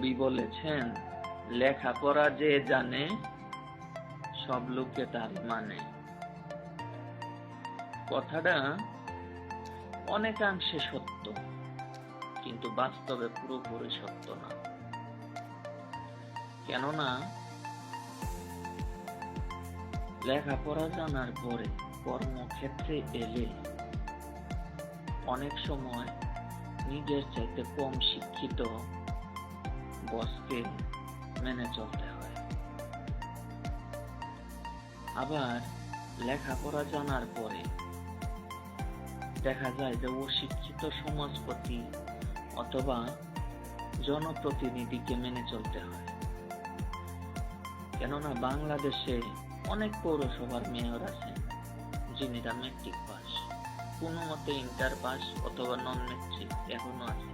কবি বলেছেন, লেখাপড়া যে জানে সব লোকে তার মানে। কথাটা অনেকাংশে সত্য, কিন্তু বাস্তবে পুরোপুরি সত্য না। কেননা লেখাপড়া জানার পরে কর্মক্ষেত্রে এলে অনেক সময় নিজের চাইতে কম শিক্ষিত বসকে মেনে চলতে হয়। আবার লেখাপড়া জানার পরে দেখা যায় যে অশিক্ষিত সমাজপতি অথবা জনপ্রতিনিধিকে মেনে চলতে হয়। কেননা বাংলাদেশে অনেক পৌরসভার মেয়র আছেন যিনিরা মেট্রিক পাস, কোনো মতে ইন্টার পাস অথবা নন মেট্রিক এখনো আছে।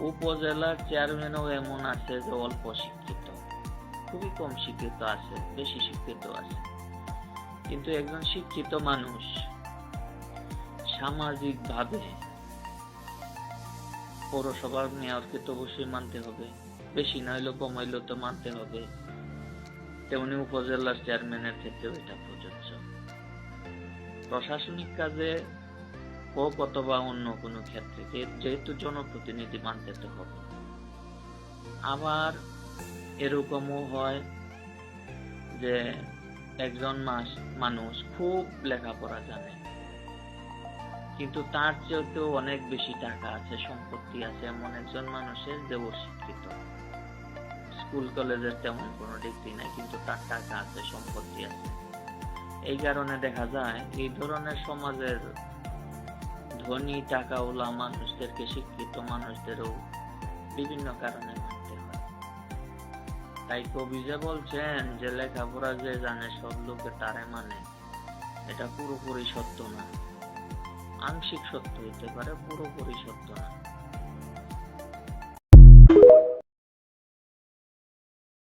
উপজেলার চেয়ারম্যানও এমন আছে যে অল্প শিক্ষিত, খুবই কম শিক্ষিত আছে, বেশি শিক্ষিত আছে। কিন্তু একজন শিক্ষিত মানুষ সামাজিক ভাবে পৌরসভার মেয়রকে তো অবশ্যই মানতে হবে, বেশি না হইলেও কম হইলেও তো মানতে হবে। তেমনি উপজেলার চেয়ারম্যানের ক্ষেত্রেও এটা প্রযোজ্য। প্রশাসনিক কাজে হোক অথবা অন্য কোনো ক্ষেত্রে যেহেতু জনপ্রতিনিধি মানতে তো হবে। আবার এরকমও হয় যে একজন মানুষ খুব লেখাপড়া জানে, কিন্তু তার চেয়েও অনেক বেশি টাকা আছে, সম্পত্তি আছে এমন একজন মানুষের যে অশিক্ষিত, স্কুল কলেজের তেমন কোনো ডিগ্রি নাই, কিন্তু তার টাকা আছে, সম্পত্তি আছে। এই কারণে দেখা যায় এই ধরনের সমাজের ধনী টাকাওয়ালা মানুষদেরকে শিক্ষিত মানুষদেরও বিভিন্ন কারণে মানতে হয়। তাই কবি যে বলছেন যে লেখাপড়া যে জানে সব লোকে তারে মানে, এটা পুরোপুরি সত্য না। আংশিক সত্য হইতে পারে, পুরোপুরি সত্য না।